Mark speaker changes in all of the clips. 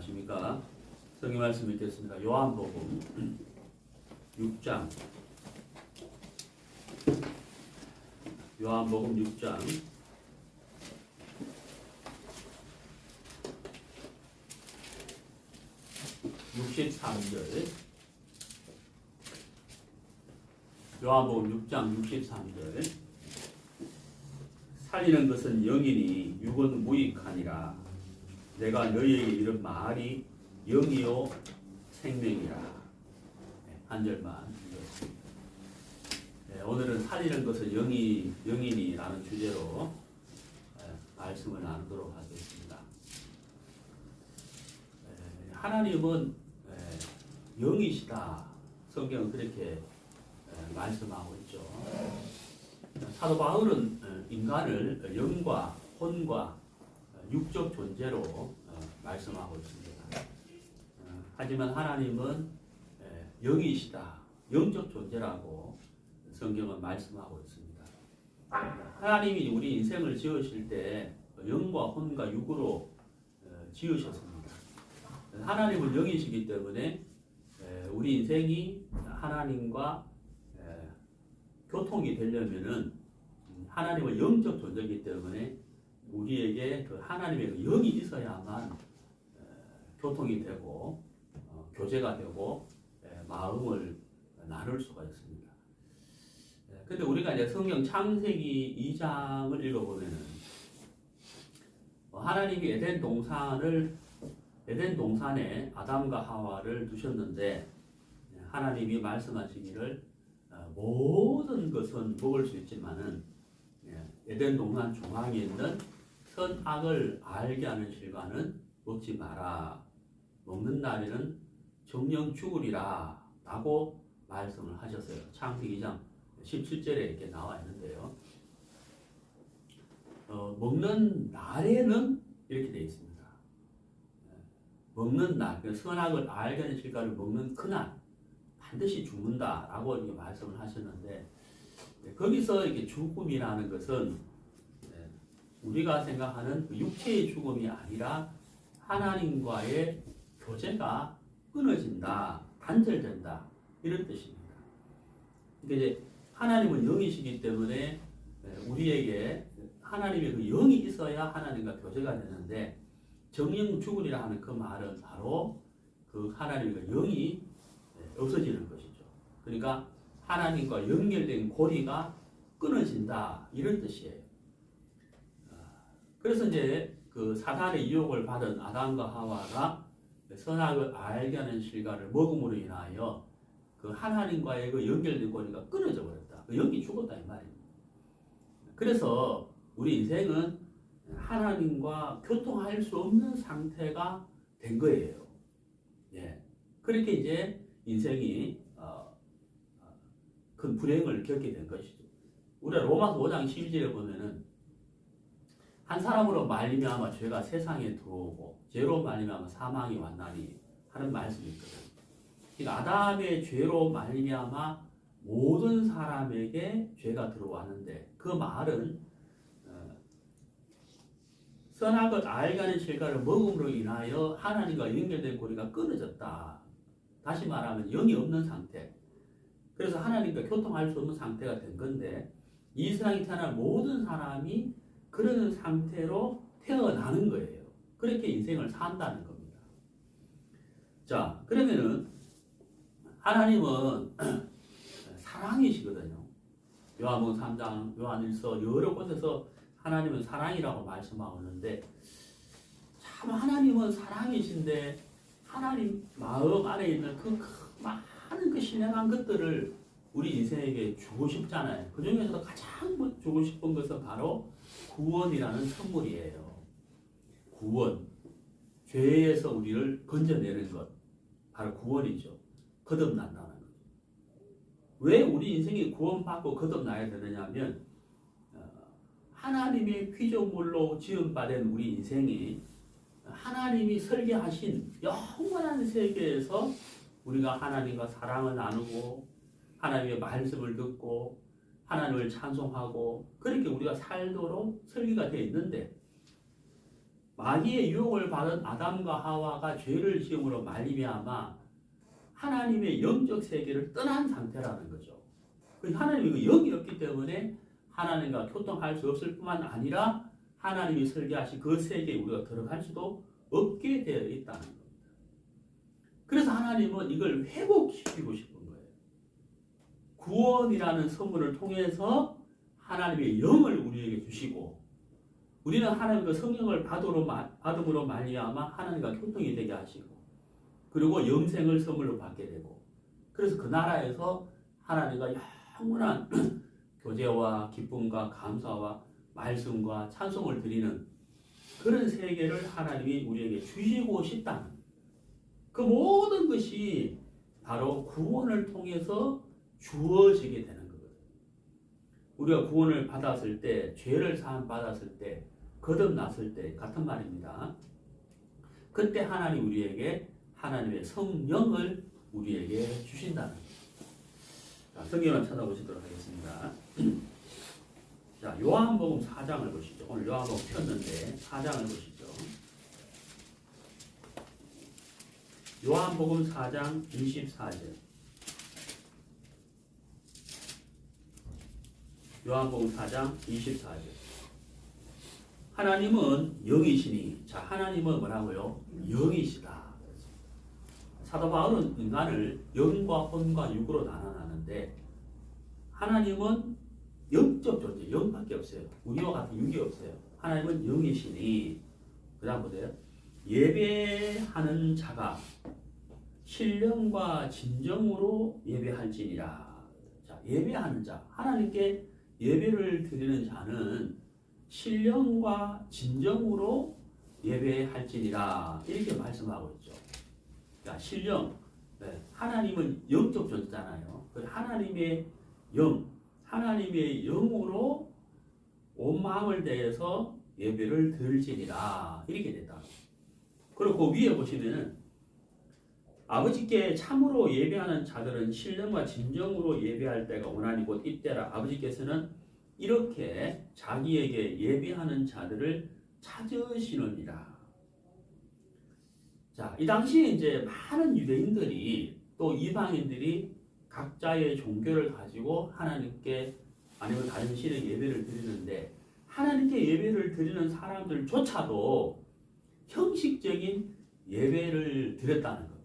Speaker 1: 안녕하십니까. 성경 말씀 읽겠습니다. 요한복음 6장. 요한복음 6장 63절. 요한복음 6장 63절. 살리는 것은 영이니 육은 무익하니라. 내가 너희에게 이런 말이 영이요 생명이라. 한 절만 읽었습니다. 오늘은 살리는 것은 영이니라는 주제로 말씀을 나누도록 하겠습니다. 하나님은 영이시다. 성경은 그렇게 말씀하고 있죠. 사도 바울은 인간을 영과 혼과 육적 존재로 말씀하고 있습니다. 하지만 하나님은 영이시다. 영적 존재라고 성경은 말씀하고 있습니다. 하나님이 우리 인생을 지으실 때 영과 혼과 육으로 지으셨습니다. 하나님은 영이시기 때문에 우리 인생이 하나님과 교통이 되려면은 하나님은 영적 존재이기 때문에 우리에게 그 하나님의 그 영이 있어야만 교통이 되고 교제가 되고 마음을 나눌 수가 있습니다. 근데 우리가 이제 성경 창세기 2장을 읽어보면은 하나님이 에덴 동산에 아담과 하와를 두셨는데 하나님이 말씀하시기를 모든 것은 먹을 수 있지만은 에덴 동산 중앙에 있는 선악을 알게 하는 실과는 먹지 마라. 먹는 날에는 정령 죽으리라 라고 말씀을 하셨어요. 창세기 2장 17절에 이렇게 나와 있는데요. 먹는 날에는 이렇게 되어 있습니다. 먹는 날, 선악을 알게 하는 실과를 먹는 그날 반드시 죽는다 라고 이렇게 말씀을 하셨는데, 거기서 이렇게 죽음이라는 것은 우리가 생각하는 육체의 죽음이 아니라 하나님과의 교제가 끊어진다, 단절된다 이런 뜻입니다. 그러니까 이제 하나님은 영이시기 때문에 우리에게 하나님의 그 영이 있어야 하나님과 교제가 되는데, 정령 죽으리라 하는 그 말은 바로 그 하나님과 영이 없어지는 것이죠. 그러니까 하나님과 연결된 고리가 끊어진다 이런 뜻이에요. 그래서 이제 그 사단의 유혹을 받은 아담과 하와가 선악을 알게 하는 실과를 먹음으로 인하여 그 하나님과의 그 연결된 고리가 끊어져 버렸다. 그 영이 죽었다 이 말입니다. 그래서 우리 인생은 하나님과 교통할 수 없는 상태가 된 거예요. 예. 그렇게 이제 인생이 큰 불행을 겪게 된 것이죠. 우리가 로마서 5장 12절에 보면은 한 사람으로 말미암아 죄가 세상에 들어오고 죄로 말미암아 사망이 왔나니 하는 말씀이 있거든요. 그러니까 아담의 죄로 말미암아 모든 사람에게 죄가 들어왔는데, 그 말은 선악을 알게 하는 실과를 먹음으로 인하여 하나님과 연결된 고리가 끊어졌다. 다시 말하면 영이 없는 상태. 그래서 하나님과 교통할 수 없는 상태가 된 건데, 이 세상에 태어난 모든 사람이 그런 상태로 태어나는 거예요. 그렇게 인생을 산다는 겁니다. 자, 그러면은 하나님은 사랑이시거든요. 요한복음 3장, 요한일서 여러 곳에서 하나님은 사랑이라고 말씀하고 있는데, 참 하나님은 사랑이신데 하나님 마음 안에 있는 그 많은 그 신령한 것들을 우리 인생에게 주고 싶잖아요. 그 중에서도 가장 주고 싶은 것은 바로 구원이라는 선물이에요. 구원. 죄에서 우리를 건져내는 것. 바로 구원이죠. 거듭난다는 거죠. 왜 우리 인생이 구원받고 거듭나야 되느냐 하면, 하나님의 피조물로 지음받은 우리 인생이 하나님이 설계하신 영원한 세계에서 우리가 하나님과 사랑을 나누고 하나님의 말씀을 듣고 하나님을 찬송하고 그렇게 우리가 살도록 설계가 되어 있는데, 마귀의 유혹을 받은 아담과 하와가 죄를 지음으로 말미암아 하나님의 영적 세계를 떠난 상태라는 거죠. 하나님이 그 영이 없기 때문에 하나님과 교통할 수 없을 뿐만 아니라 하나님이 설계하신 그 세계에 우리가 들어갈 수도 없게 되어 있다는 겁니다. 그래서 하나님은 이걸 회복시키고 싶은 거예요. 구원이라는 선물을 통해서 하나님의 영을 우리에게 주시고 우리는 하나님의 성령을 받음으로 말미암아 하나님과 교통이 되게 하시고 그리고 영생을 선물로 받게 되고 그래서 그 나라에서 하나님과 영원한 교제와 기쁨과 감사와 말씀과 찬송을 드리는 그런 세계를 하나님이 우리에게 주시고 싶다는 그 모든 것이 바로 구원을 통해서 주어지게 되는 거거든요. 우리가 구원을 받았을 때, 죄를 사함 받았을 때, 거듭났을 때 같은 말입니다. 그때 하나님 우리에게 하나님의 성령을 우리에게 주신다는 거예요. 자, 성경을 찾아보시도록 하겠습니다. 자, 요한복음 4장을 보시죠. 오늘 요한복음 폈는데 4장을 보시죠. 요한복음 4장 24절. 요한복음 4장 24절. 하나님은 영이시니, 자, 하나님은 뭐라고요? 영이시다. 사도 바울은 인간을 영과 혼과 육으로 나눠놨는데 하나님은 영적 존재, 영밖에 없어요. 우리와 같은 육이 없어요. 하나님은 영이시니, 그 다음 보세요. 예배하는 자가 신령과 진정으로 예배할지니라. 자, 예배하는 자, 하나님께 예배를 드리는 자는 신령과 진정으로 예배할지니라. 이렇게 말씀하고 있죠. 자, 신령, 네, 하나님은 영적 존재잖아요. 하나님의 영, 하나님의 영으로 온 마음을 다해서 예배를 드릴지니라. 이렇게 됐다. 그리고 그 위에 보시면은 아버지께 참으로 예배하는 자들은 신령과 진정으로 예배할 때가 원하니 곧 이때라. 아버지께서는 이렇게 자기에게 예배하는 자들을 찾으시느니라. 자, 이 당시에 이제 많은 유대인들이 또 이방인들이 각자의 종교를 가지고 하나님께 아니면 다른 신에게 예배를 드리는데 하나님께 예배를 드리는 사람들조차도 형식적인 예배를 드렸다는 겁니다.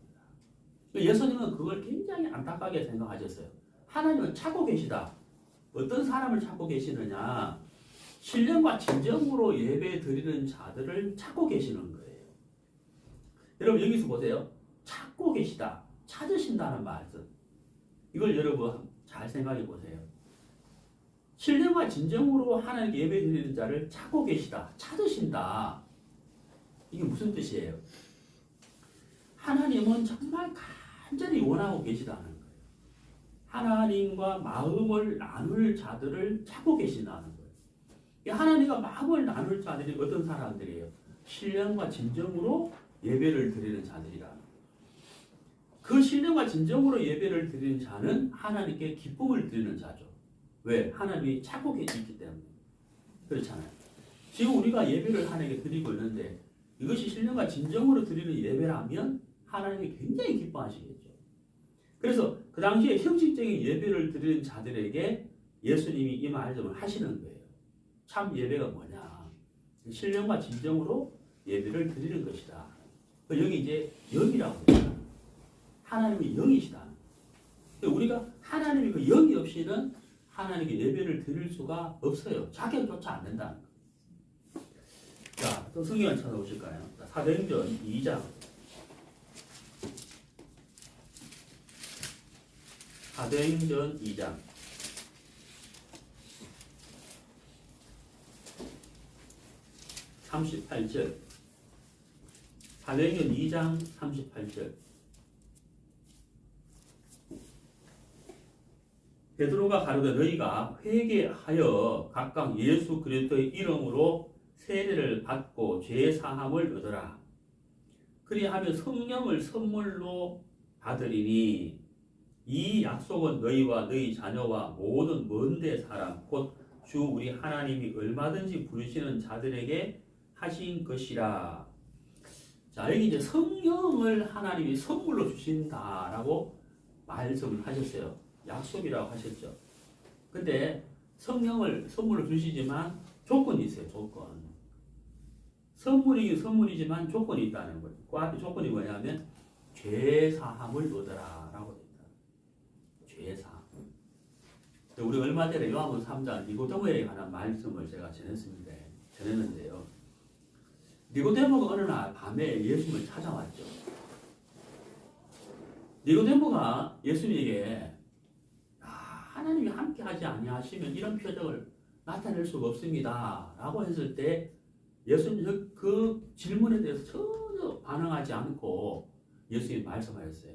Speaker 1: 예수님은 그걸 굉장히 안타깝게 생각하셨어요. 하나님은 찾고 계시다. 어떤 사람을 찾고 계시느냐? 신령과 진정으로 예배 드리는 자들을 찾고 계시는 거예요. 여러분 여기서 보세요. 찾고 계시다. 찾으신다는 말씀. 이걸 여러분 잘 생각해 보세요. 신령과 진정으로 하나님께 예배 드리는 자를 찾고 계시다. 찾으신다. 이게 무슨 뜻이에요? 하나님은 정말 간절히 원하고 계시다는 거예요. 하나님과 마음을 나눌 자들을 찾고 계신다는 거예요. 하나님과 마음을 나눌 자들이 어떤 사람들이에요? 신령과 진정으로 예배를 드리는 자들이라. 그 신령과 진정으로 예배를 드리는 자는 하나님께 기쁨을 드리는 자죠. 왜? 하나님이 찾고 계시기 때문에. 그렇잖아요. 지금 우리가 예배를 하나님께 드리고 있는데 이것이 신령과 진정으로 드리는 예배라면 하나님이 굉장히 기뻐하시겠죠. 그래서 그 당시에 형식적인 예배를 드리는 자들에게 예수님이 이 말씀을 하시는 거예요. 참 예배가 뭐냐? 신령과 진정으로 예배를 드리는 것이다. 여기 이제 영이라고 해요. 하나님이 영이시다. 우리가 하나님이 그 영이 없이는 하나님께 예배를 드릴 수가 없어요. 자격조차 안 된다는 거예요. 자, 또 성경을 찾아보실까요? 사도행전 2장. 사도행전 2장. 38절. 사도행전 2장 38절. 베드로가 가로되 너희가 회개하여 각각 예수 그리스도의 이름으로 세례를 받고 죄 사함을 얻으라. 그리하면 성령을 선물로 받으리니 이 약속은 너희와 너희 자녀와 모든 먼데 사람 곧 주 우리 하나님이 얼마든지 부르시는 자들에게 하신 것이라. 자, 여기 이제 성령을 하나님이 선물로 주신다라고 말씀을 하셨어요. 약속이라고 하셨죠. 근데 성령을 선물로 주시지만 조건이 있어요. 조건. 선물이긴 선물이지만 조건이 있다는 거예요. 그 앞에 조건이 뭐냐면 죄사함을 얻어라 라고 됩니다. 죄사함. 우리 얼마 전에 요한복음 3장 니고데모에 관한 말씀을 제가 전했는데요. 니고데모가 어느 날 밤에 예수님을 찾아왔죠. 니고데모가 예수님에게 하나님이 함께하지 아니하시면 이런 표적을 나타낼 수가 없습니다 라고 했을 때 예수님 그 질문에 대해서 전혀 반응하지 않고 예수님이 말씀하셨어요.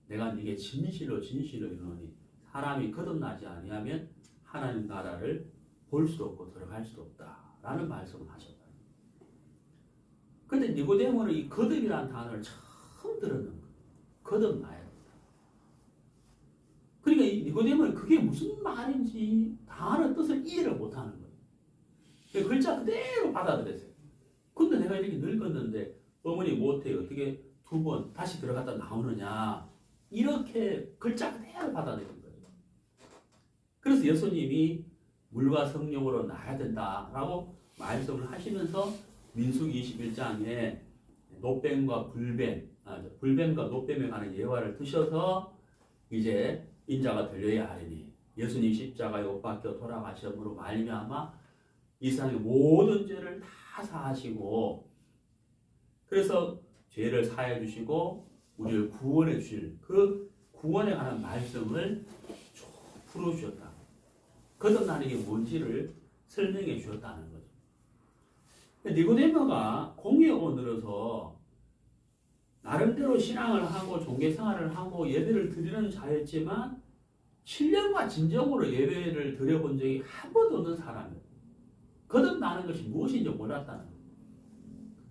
Speaker 1: 내가 네게 진실로 이르노니 사람이 거듭나지 아니하면 하나님 나라를 볼 수도 없고 들어갈 수도 없다 라는 말씀을 하셨다. 근데 니고데모는 이 거듭이라는 단어를 처음 들었는 거예요. 거듭나야 된다. 그러니까 이 니고데모는 그게 무슨 말인지 단어 뜻을 이해를 못하는 거예요. 글자 그대로 받아들였어요. 근데 내가 이렇게 늙었는데 어머니 못해 어떻게 2번 다시 들어갔다 나오느냐 이렇게 글자 그대로 받아들인 거예요. 그래서 예수님이 물과 성령으로 나야 된다라고 말씀을 하시면서 민수기 21장에 노뱀과 불뱀과 노뱀에 관한 예화를 드셔서 이제 인자가 들려야 하리니 예수님 십자가에 못 박혀 돌아가심으로 말미암아 이 세상의 모든 죄를 다 사하시고 그래서 죄를 사해 주시고 우리를 구원해 주실 그 구원에 관한 말씀을 쭉 풀어주셨다. 거듭나는 게 뭔지를 설명해 주셨다는 거죠. 니고데모가 공회원으로서 나름대로 신앙을 하고 종교생활을 하고 예배를 드리는 자였지만 신령과 진정으로 예배를 드려본 적이 한 번도 없는 사람이에요. 거듭나는 것이 무엇인지 몰랐다는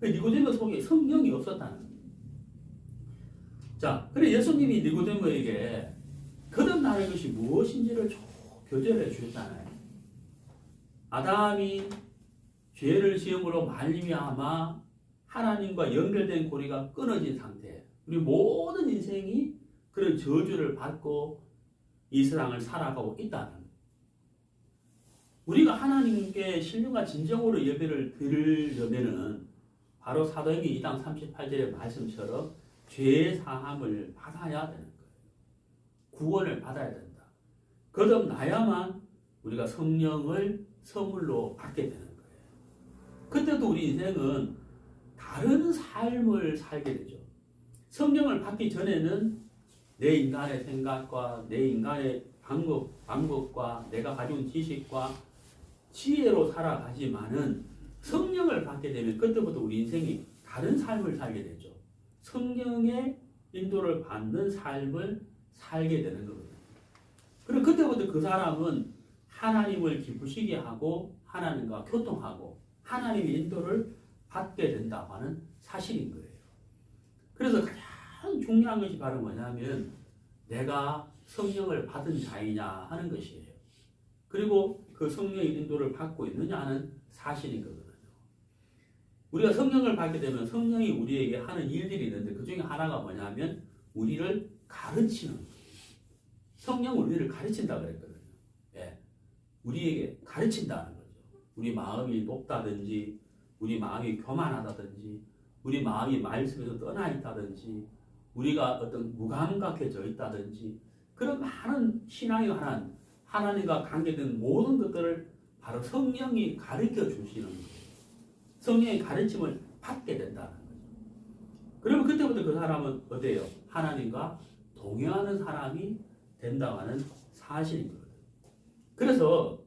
Speaker 1: 거예요. 니고데모 속에 성령이 없었다는 거예요. 자, 그래 예수님이 니고데모에게 거듭나는 것이 무엇인지를 쭉 교제를 해주셨잖아요. 아담이 죄를 지음으로 말미암아 하나님과 연결된 고리가 끊어진 상태. 우리 모든 인생이 그런 저주를 받고 이 세상을 살아가고 있다는 거예요. 우리가 하나님께 신령과 진정으로 예배를 드리려면은 바로 사도행전 2장 38절의 말씀처럼 죄 사함을 받아야 되는 거예요. 구원을 받아야 된다. 거듭나야만 우리가 성령을 선물로 받게 되는 거예요. 그때도 우리 인생은 다른 삶을 살게 되죠. 성령을 받기 전에는 내 인간의 생각과 내 인간의 방법과 내가 가진 지식과 지혜로 살아가지만은 성령을 받게 되면 그때부터 우리 인생이 다른 삶을 살게 되죠. 성령의 인도를 받는 삶을 살게 되는 거거든요. 그럼 그때부터 그 사람은 하나님을 기쁘시게 하고 하나님과 교통하고 하나님의 인도를 받게 된다고 하는 사실인 거예요. 그래서 가장 중요한 것이 바로 뭐냐면 내가 성령을 받은 자이냐 하는 것이에요. 그리고 그 성령의 인도를 받고 있느냐 하는 사실인 거거든요. 우리가 성령을 받게 되면 성령이 우리에게 하는 일들이 있는데 그 중에 하나가 뭐냐면 우리를 가르치는 거예요. 성령은 우리를 가르친다 그랬거든요. 예. 우리에게 가르친다는 거죠. 우리 마음이 높다든지 우리 마음이 교만하다든지 우리 마음이 말씀에서 떠나 있다든지 우리가 어떤 무감각해져 있다든지 그런 많은 신앙에 관한 하나님과 관계된 모든 것들을 바로 성령이 가르쳐 주시는 거예요. 성령의 가르침을 받게 된다는 거죠. 그러면 그때부터 그 사람은 어때요? 하나님과 동행하는 사람이 된다고 하는 사실인 거예요. 그래서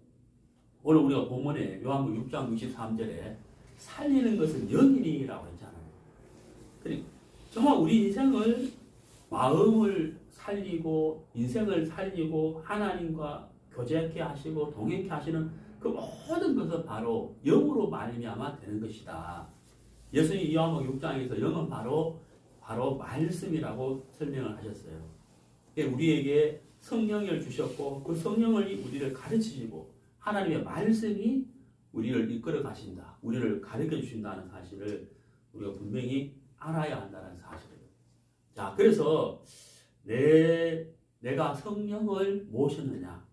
Speaker 1: 오늘 우리가 본문에 요한복음 6장 63절에 살리는 것은 영이니라고 했잖아요. 그러니까 정말 우리 인생을 마음을 살리고 인생을 살리고 하나님과 교제케 하시고 동행케 하시는 그 모든 것은 바로 영으로 말미암아 되는 것이다. 예수님이 요한복음 6장에서 영은 바로 말씀이라고 설명을 하셨어요. 우리에게 성령을 주셨고 그 성령을 우리를 가르치시고 하나님의 말씀이 우리를 이끌어 가신다, 우리를 가르쳐 주신다는 사실을 우리가 분명히 알아야 한다는 사실이에요. 자, 그래서 내가 성령을 모셨느냐,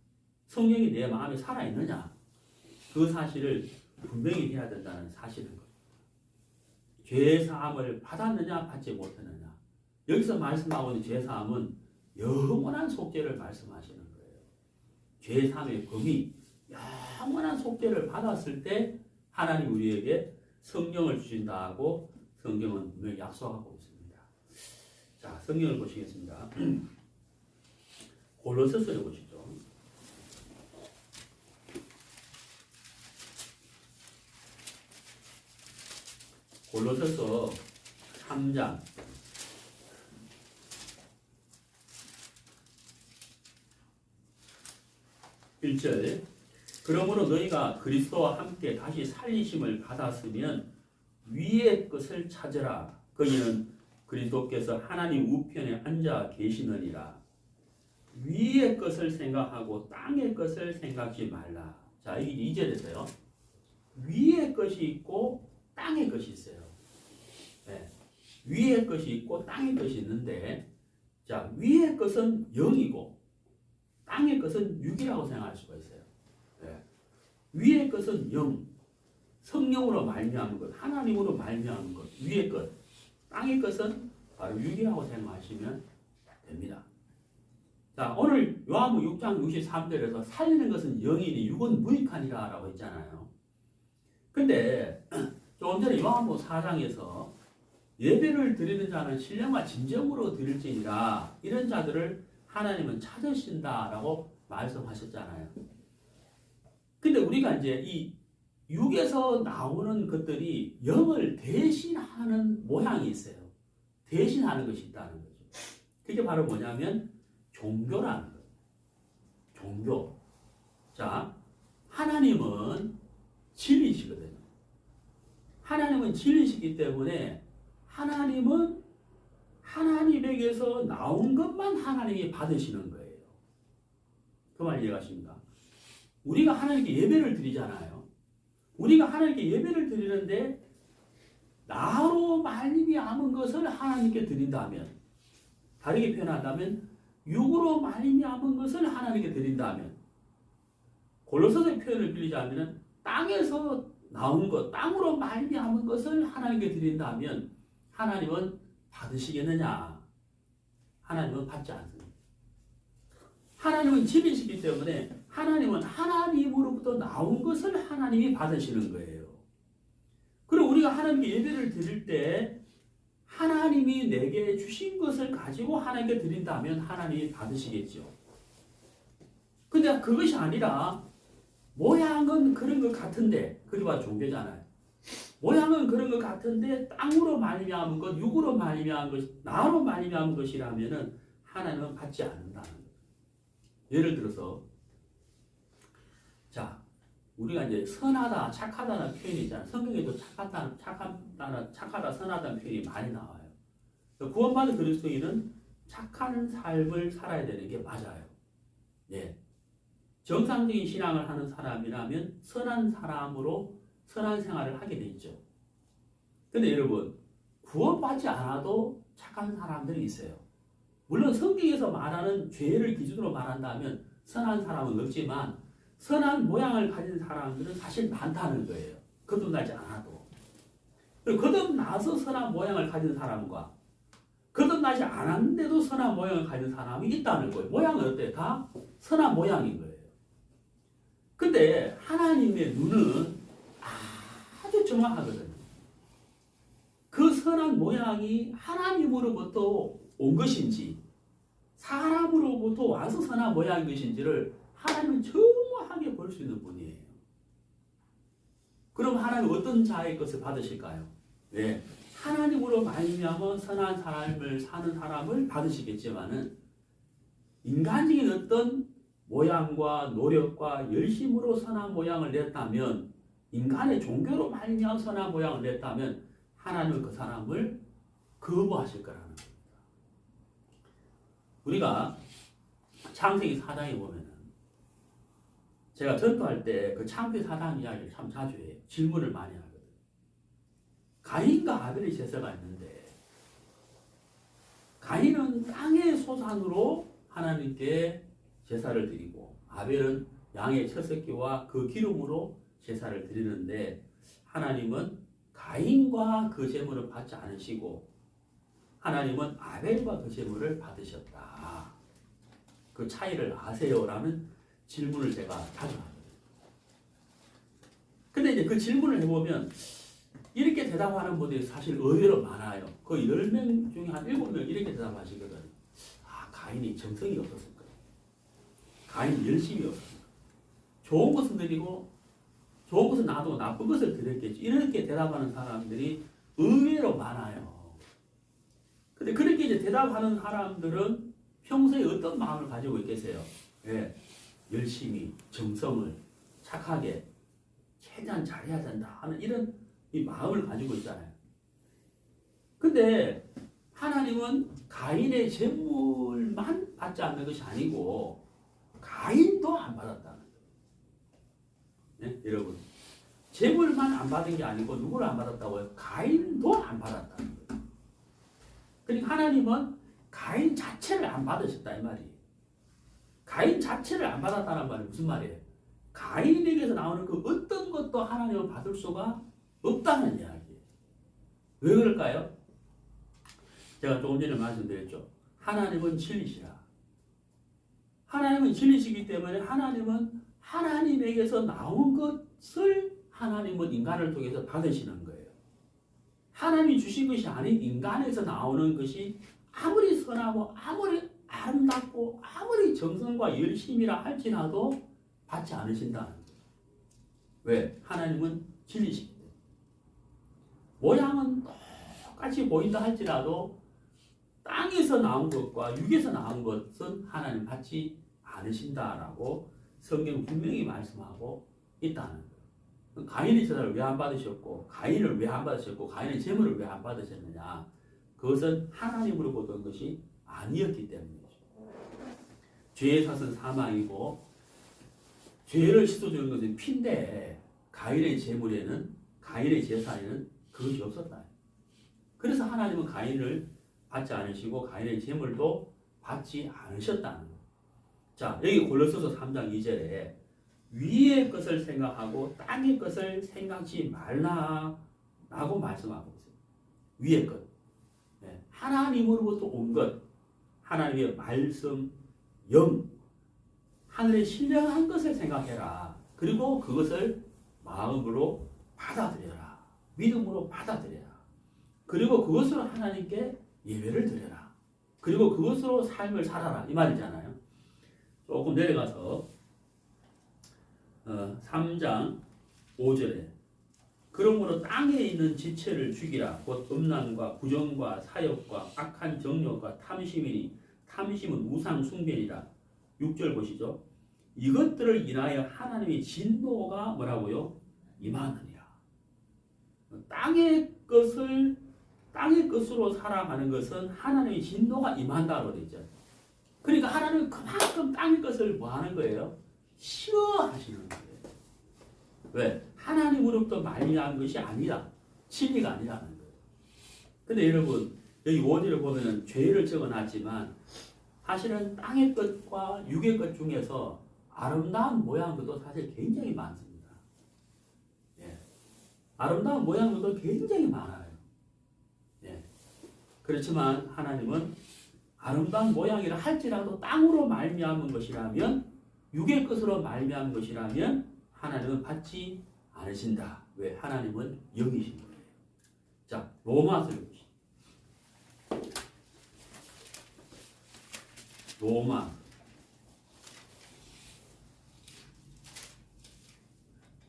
Speaker 1: 성령이 내 마음에 살아있느냐, 그 사실을 분명히 해야 된다는 사실인 거예요. 죄 사함을 받았느냐, 받지 못했느냐. 여기서 말씀하고 있는 죄 사함은 영원한 속죄를 말씀하시는 거예요. 죄 사함의 범위, 영원한 속죄를 받았을 때 하나님 우리에게 성령을 주신다고 성경은 분명히 약속하고 있습니다. 자, 성경을 보시겠습니다. 골로새서를 보시죠. 골로새서 3장 1절. 그러므로 너희가 그리스도와 함께 다시 살리심을 받았으면 위의 것을 찾으라. 거기는 그리스도께서 하나님 우편에 앉아 계시느니라. 위의 것을 생각하고 땅의 것을 생각지 말라. 자, 이 2절에서요. 위의 것이 있고 땅의 것이 있어요. 네. 위의 것이 있고 땅의 것이 있는데, 자, 위의 것은 영이고 땅의 것은 육이라고 생각할 수가 있어요. 네. 위의 것은 영, 성령으로 말미암은 것, 하나님으로 말미암은 것, 위의 것. 땅의 것은 바로 육이라고 생각하시면 됩니다. 자, 오늘 요한복음 6장 63절에서 살리는 것은 영이니 육은 무익하니라 라고 했잖아요. 근데 조금 전에 요한복음 4장에서 예배를 드리는 자는 신령과 진정으로 드릴지니라, 이런 자들을 하나님은 찾으신다라고 말씀하셨잖아요. 근데 우리가 이제 이 육에서 나오는 것들이 영을 대신하는 모양이 있어요. 대신하는 것이 있다는 거죠. 그게 바로 뭐냐면 종교라는 거예요. 종교. 자, 하나님은 진리시거든요. 하나님은 진리시기 때문에 하나님은 하나님에게서 나온 것만 하나님이 받으시는 거예요. 그 말 이해가십니까? 우리가 하나님께 예배를 드리잖아요. 우리가 하나님께 예배를 드리는데 나로 말미암은 것을 하나님께 드린다면, 다르게 표현한다면 육으로 말미암은 것을 하나님께 드린다면, 골로새서의 표현을 빌리자면 땅에서 나온 것, 땅으로 말미암은 것을 하나님께 드린다면 하나님은 받으시겠느냐? 하나님은 받지 않습니다. 하나님은 진리시기 때문에 하나님은 하나님으로부터 나온 것을 하나님이 받으시는 거예요. 그리고 우리가 하나님께 예배를 드릴 때 하나님이 내게 주신 것을 가지고 하나님께 드린다면 하나님이 받으시겠죠. 근데 그것이 아니라 모양은 그런 것 같은데, 그리고 종교잖아요. 모양은 그런 것 같은데 땅으로 말미암은 것, 육으로 말미암은 것, 나로 말미암은 것이라면은 하나님은 받지 않는다는 거예요. 예를 들어서, 자, 우리가 이제 선하다, 착하다는 표현이 있잖아요. 성경에도 착하다, 선하다는 표현이 많이 나와요. 구원받은 그리스도인은 착한 삶을 살아야 되는 게 맞아요. 예. 정상적인 신앙을 하는 사람이라면 선한 사람으로 선한 생활을 하게 돼 있죠. 근데 여러분, 구원받지 않아도 착한 사람들이 있어요. 물론 성경에서 말하는 죄를 기준으로 말한다면 선한 사람은 없지만 선한 모양을 가진 사람들은 사실 많다는 거예요. 거듭나지 않아도. 거듭나서 선한 모양을 가진 사람과 거듭나지 않았는데도 선한 모양을 가진 사람이 있다는 거예요. 모양은 어때요? 다 선한 모양인 거예요. 근데 하나님의 눈은 아주 정확하거든요. 그 선한 모양이 하나님으로부터 온 것인지 사람으로부터 와서 선한 모양인 것인지를 하나님은 정확하게 볼 수 있는 분이에요. 그럼 하나님은 어떤 자의 것을 받으실까요? 네, 하나님으로 말미암아 선한 삶을 사는 사람을 받으시겠지만은 인간적인 어떤 모양과 노력과 열심으로 선한 모양을 냈다면, 인간의 종교로 말미암아 선한 모양을 냈다면 하나님은 그 사람을 거부하실 거라는 겁니다. 우리가 창세기 4장에 보면은 제가 전도할 때 그 창피 사당 이야기를 참 자주 해요. 질문을 많이 하거든요. 가인과 아벨의 제사가 있는데 가인은 땅의 소산으로 하나님께 제사를 드리고 아벨은 양의 첫 새끼와 그 기름으로 제사를 드리는데 하나님은 가인과 그 제물을 받지 않으시고 하나님은 아벨과 그 제물을 받으셨다. 그 차이를 아세요라는 질문을 제가 자주 하거든요. 근데 이제 그 질문을 해보면 이렇게 대답하는 분들이 사실 의외로 많아요. 거의 10명 중에 한 7명 이렇게 대답하시거든요. 아, 가인이 정성이 없었을 거예요. 가인이 열심히 없었을 거예요. 좋은 것은 드리고 좋은 것은 놔두고 나쁜 것을 드렸겠지. 이렇게 대답하는 사람들이 의외로 많아요. 근데 그렇게 이제 대답하는 사람들은 평소에 어떤 마음을 가지고 있겠어요? 예, 열심히, 정성을, 착하게, 최대한 잘해야 된다 하는 이런 이 마음을 가지고 있잖아요. 근데 하나님은 가인의 제물만 받지 않는 것이 아니고 가인도 안 받았다는 거예요. 네? 여러분, 제물만 안 받은 게 아니고 누구를 안 받았다고요? 가인도 안 받았다는 거예요. 그러니까 하나님은 가인 자체를 안 받으셨다 이 말이에요. 가인 자체를 안 받았다는 말이 무슨 말이에요? 가인에게서 나오는 그 어떤 것도 하나님은 받을 수가 없다는 이야기예요. 왜 그럴까요? 제가 조금 전에 말씀드렸죠. 하나님은 진리시라. 하나님은 진리시기 때문에 하나님은 하나님에게서 나온 것을 하나님은 인간을 통해서 받으시는 거예요. 하나님이 주신 것이 아닌 인간에서 나오는 것이 아무리 선하고 아무리 아름답고 아무리 정성과 열심이라 할지라도 받지 않으신다는 거예요. 왜? 하나님은 진리시기 때문에. 모양은 똑같이 보인다 할지라도 땅에서 나온 것과 육에서 나온 것은 하나님 받지 않으신다라고 성경 분명히 말씀하고 있다는 거예요. 가인의 제사를 왜 안 받으셨고 가인을 왜 안 받으셨고 가인의 제물을 왜 안 받으셨느냐? 그것은 하나님으로부터 온 것이 아니었기 때문이죠. 죄의 삭은 사망이고 죄를 씻어주는 것은 피인데 가인의 제물에는 가인의 제사에는 그것이 없었다. 그래서 하나님은 가인을 받지 않으시고 가인의 제물도 받지 않으셨다는 거예요. 자, 여기 골로새서 3장 2절에 위의 것을 생각하고 땅의 것을 생각지 말라라고 말씀하고 있어요. 위의 것. 네. 하나님으로부터 온 것. 하나님의 말씀, 영. 하늘에 신령한 것을 생각해라. 그리고 그것을 마음으로 받아들여라. 믿음으로 받아들여라. 그리고 그것으로 하나님께 예배를 드려라. 그리고 그것으로 삶을 살아라. 이 말이잖아요. 조금 내려가서 3장 5절에 그러므로 땅에 있는 지체를 죽이라. 곧 음란과 부정과 사욕과 악한 정욕과 탐심이니 탐심은 우상 숭배이라. 6절 보시죠. 이것들을 인하여 하나님의 진노가 뭐라고요? 임하느니라. 땅의 것으로 살아가는 것은 하나님의 진노가 임한다고 되어 있죠. 그러니까 하나님은 그만큼 땅의 것을 뭐 하는 거예요? 싫어하시는 거예요. 왜? 하나님으로부터 말미암은 것이 아니라 진리가 아니라는 거예요. 근데 여러분 여기 5절을 보면은 죄를 적어놨지만 사실은 땅의 것과 육의 것 중에서 아름다운 모양들도 사실 굉장히 많습니다. 예. 아름다운 모양들도 굉장히 많아요. 예. 그렇지만 하나님은 아름다운 모양이라 할지라도 땅으로 말미암은 것이라면 육의 것으로 말미암은 것이라면 하나님은 받지 않으신다. 왜? 하나님은 영이신 거예요. 자, 로마서를 보시죠. 로마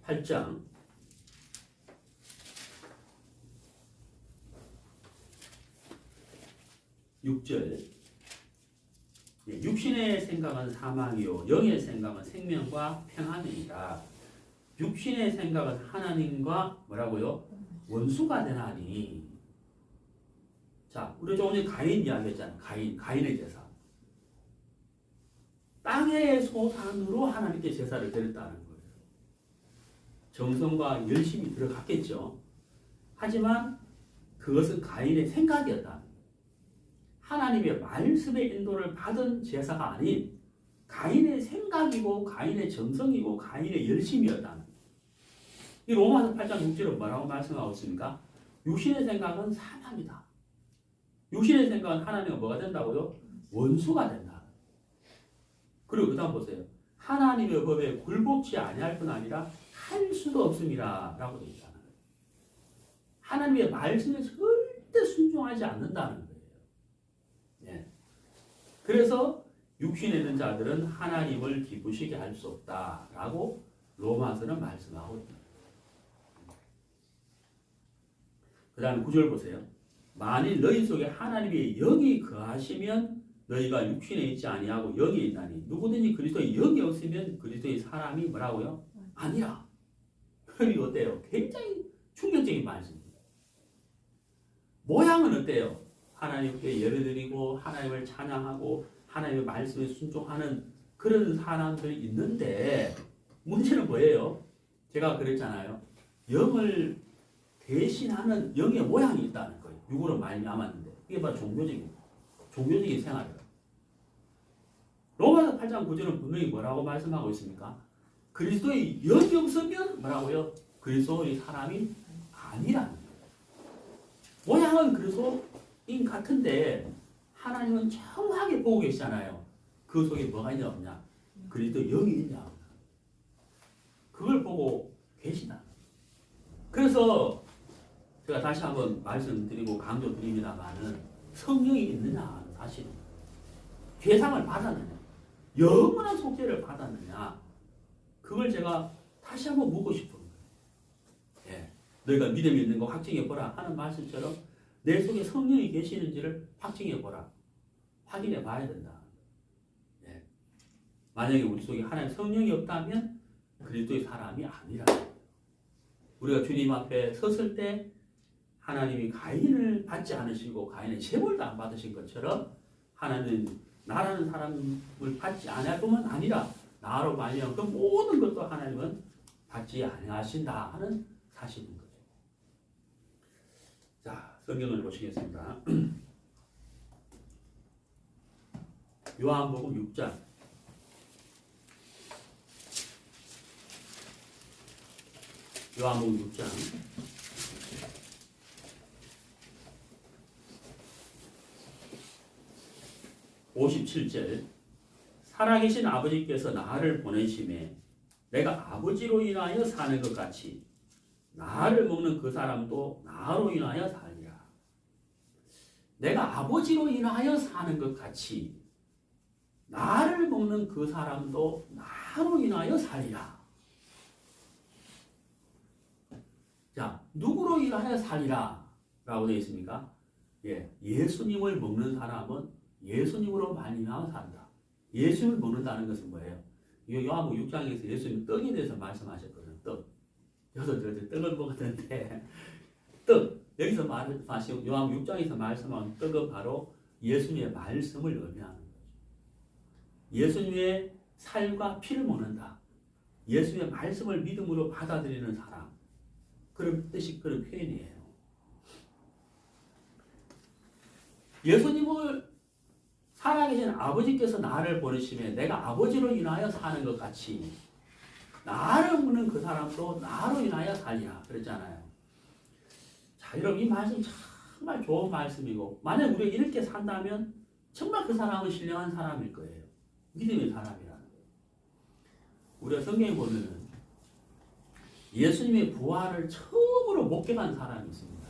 Speaker 1: 8장 6절 육신의 생각은 사망이요 영의 생각은 생명과 평안이니라. 육신의 생각은 하나님과 뭐라고요? 원수가 되나니. 자, 우리 조금 전에 가인 이야기했잖아요. 가인의 제사. 땅의 소산으로 하나님께 제사를 드렸다는 거예요. 정성과 열심이 들어갔겠죠. 하지만 그것은 가인의 생각이었다. 하나님의 말씀의 인도를 받은 제사가 아닌 가인의 생각이고 가인의 정성이고 가인의 열심이었다는 거예요. 이 로마서 8장 6절은 뭐라고 말씀하고 있습니까? 육신의 생각은 사망이다. 육신의 생각은 하나님과 뭐가 된다고요? 원수가 된다. 그리고 그 다음 보세요. 하나님의 법에 굴복치 아니할 뿐 아니라 할 수도 없습니다. 라고 되어 있잖아요. 하나님의 말씀에 절대 순종하지 않는다는 거예요. 예. 그래서 육신에 있는 자들은 하나님을 기쁘시게 할 수 없다라고 로마서는 말씀하고 있다. 그 다음에 9절 보세요. 만일 너희 속에 하나님의 영이 거하시면 너희가 육신에 있지 아니하고 영에 있나니 누구든지 그리스도의 영이 없으면 그리스도의 사람이 뭐라고요? 아니라. 그러니 어때요? 굉장히 충격적인 말씀입니다. 모양은 어때요? 하나님께 예배드리고 하나님을 찬양하고 하나님의 말씀에 순종하는 그런 사람들이 있는데 문제는 뭐예요? 제가 그랬잖아요. 영을 대신하는 영의 모양이 있다는 거예요. 육으로 말미암았는데 이게 바로 종교적인 생활이에요. 로마서 8장 9절은 분명히 뭐라고 말씀하고 있습니까? 그리스도의 영이 없으면 뭐라고요? 그리스도의 사람이 아니라는 거예요. 모양은 그리스도인 같은데 하나님은 정확하게 보고 계시잖아요. 그 속에 뭐가 있냐 없냐? 그리스도 영이 있냐 없냐? 그걸 보고 계시다. 그래서 제가 다시 한번 말씀드리고 강조드립니다만은 성령이 있느냐 하는 사실은 죄상을 받았느냐 영원한 속죄를 받았느냐 그걸 제가 다시 한번 묻고 싶은 거예요. 예. 너희가 믿음이 있는 거 확증해보라 하는 말씀처럼 내 속에 성령이 계시는지를 확증해보라. 확인해 봐야 된다. 예. 만약에 우리 속에 하나님 성령이 없다면 그리스도의 사람이 아니라 우리가 주님 앞에 섰을 때 하나님이 가인을 받지 않으시고 가인의 제물도 안 받으신 것처럼 하나님은 나라는 사람을 받지 않을 뿐만 아니라 나로 말미암아 그 모든 것도 하나님은 받지 아니하신다 하는 사실인 거죠. 자, 성경을 보시겠습니다. 요한복음 6장 요한복음 6장 57절 살아계신 아버지께서 나를 보내심에 내가 아버지로 인하여 사는 것 같이 나를 먹는 그 사람도 나로 인하여 살리라. 내가 아버지로 인하여 사는 것 같이 나를 먹는 그 사람도 나로 인하여 살리라. 자, 누구로 인하여 살리라 라고 되어 있습니까? 예, 예수님을 먹는 사람은 예수님으로 말미암아 산다. 예수님을 먹는다는 것은 뭐예요? 요한복음 6장에서 예수님 떡에 대해서 말씀하셨거든요. 떡. 여기서 떡을 먹었는데 떡. 여기서 말씀하시고 요한복음 6장에서 말씀한 떡은 바로 예수님의 말씀을 의미하는 거죠. 예수님의 살과 피를 먹는다. 예수님의 말씀을 믿음으로 받아들이는 사람. 그런 뜻이 그런 표현이에요. 예수님을 살아계신 아버지께서 나를 보내심에 내가 아버지로 인하여 사는 것 같이 나를 먹는 그 사람도 나로 인하여 살리라 그랬잖아요. 자, 여러분 이 말씀 정말 좋은 말씀이고 만약 우리가 이렇게 산다면 정말 그 사람은 신령한 사람일 거예요. 믿음의 사람이라는 거예요. 우리가 성경에 보면은 예수님의 부활을 처음으로 목격한 사람이 있습니다.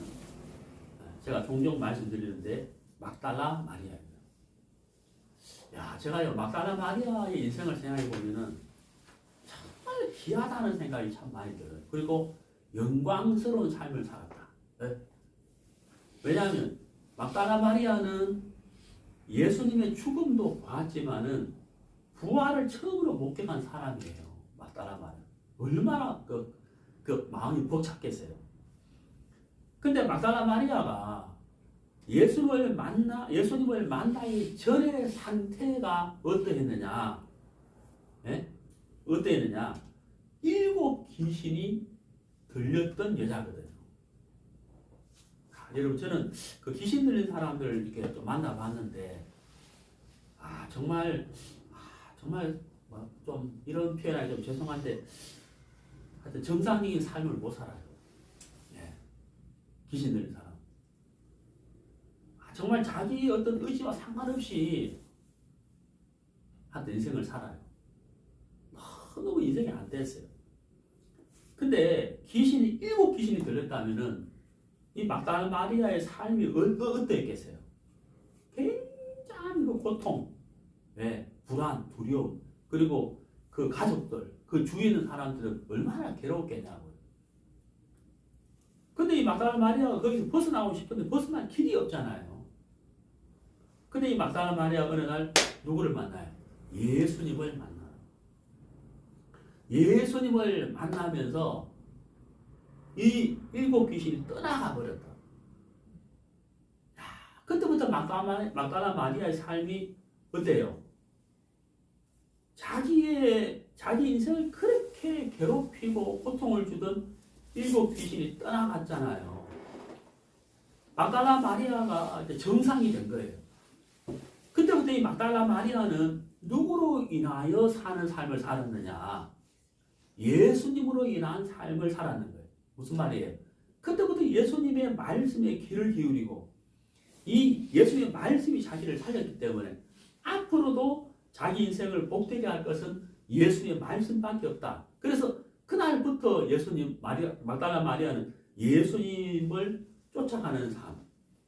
Speaker 1: 제가 종종 말씀드리는데 막달라 마리아입니다. 야, 제가요 막달라 마리아의 인생을 생각해 보면은 정말 귀하다는 생각이 참 많이 들어요. 그리고 영광스러운 삶을 살았다. 네? 왜냐하면 막달라 마리아는 예수님의 죽음도 봤지만은 부활을 처음으로 목격한 사람이에요. 막달라 마리아. 얼마나 그 마음이 벅찼겠어요. 근데 막달라 마리아가 예수님을 만나기 전의 상태가 어떠했느냐? 예? 어땠느냐? 7 귀신이 들렸던 여자거든요. 여러분 저는 그 귀신 들린 사람들을 이렇게 좀 만나봤는데 정말 좀 이런 표현하기 좀 죄송한데 하여튼 정상적인 삶을 못 살아요. 예. 귀신 들린 사람. 정말 자기 어떤 의지와 상관없이 하여튼 인생을 살아요. 너무 인생이 안 됐어요. 근데 귀신이 7 귀신이 들렸다면은 이 막달라 마리아의 삶이 어떠했겠어요? 굉장히 그 고통, 불안, 두려움, 그리고 그 가족들, 그 주위에 있는 사람들은 얼마나 괴로웠겠냐고요. 근데 이 막달라 마리아가 거기서 벗어나고 싶은데 벗어날 길이 없잖아요. 근데 이 막달라 마리아가 어느 날 누구를 만나요? 예수님을 만나요. 예수님을 만나면서 이 7 귀신이 떠나가 버렸다. 그때부터 막달라 마리아의 삶이 어때요? 자기 인생을 그렇게 괴롭히고 고통을 주던 7 귀신이 떠나갔잖아요. 막달라 마리아가 이제 정상이 된 거예요. 그때부터 이 막달라 마리아는 누구로 인하여 사는 삶을 살았느냐? 예수님으로 인한 삶을 살았는 거예요. 무슨 말이에요? 그때부터 예수님의 말씀에 귀를 기울이고 이 예수님의 말씀이 자기를 살렸기 때문에 앞으로도 자기 인생을 복되게 할 것은 예수님의 말씀밖에 없다. 그래서 그날부터 막달라 마리아는 예수님을 쫓아가는 삶,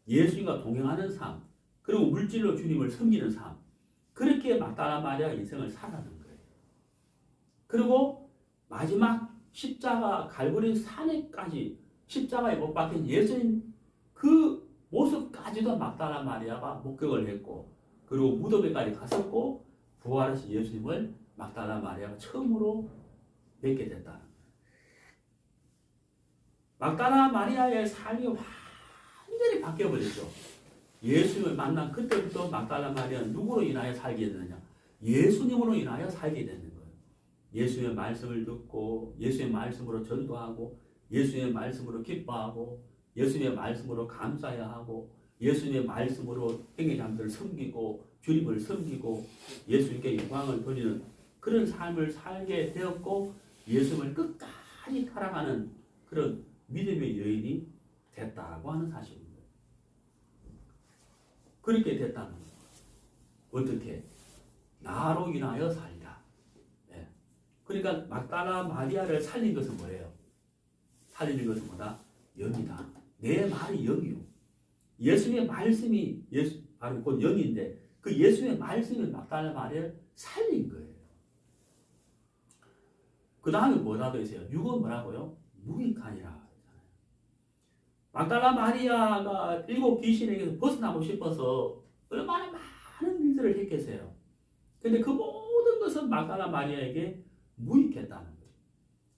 Speaker 1: 예수님과 동행하는 삶, 그리고 물질로 주님을 섬기는 삶, 그렇게 막달라 마리아 인생을 살아가는 거예요. 그리고 마지막 십자가 갈보리 산에까지 십자가에 못 박힌 예수님 그 모습까지도 막달라 마리아가 목격을 했고, 그리고 무덤에까지 갔었고, 부활하신 예수님을 막달라 마리아가 처음으로 뵙게 됐다는 거예요. 막달라 마리아의 삶이 완전히 바뀌어버렸죠. 예수님을 만난 그때부터 막달라 마리아는 누구로 인하여 살게 되느냐? 예수님으로 인하여 살게 되는 거예요. 예수의 말씀을 듣고 예수의 말씀으로 전도하고 예수의 말씀으로 기뻐하고 예수의 말씀으로 감사해야 하고 예수의 말씀으로 행위자들을 섬기고 주님을 섬기고 예수님께 영광을 돌리는 그런 삶을 살게 되었고 예수님을 끝까지 살아가는 그런 믿음의 여인이 됐다고 하는 사실입니다. 그렇게 됐다는 거예요. 어떻게? 나로 인하여 살리라. 그러니까 막달라 마리아를 살린 것은 뭐예요? 살리는 것은 뭐다? 영이다. 내 말이 영이요. 예수님의 말씀이 바로 곧 영인데 그 예수님의 말씀이 막달라 마리아를 살린 거예요. 그 다음에 뭐라고 했어요? 6은 뭐라고요? 무익하니라. 막달라 마리아가 7 귀신에게서 벗어나고 싶어서 얼마나 많은 일들을 했겠어요. 근데 그 모든 것은 막달라 마리아에게 무익했다는 거예요.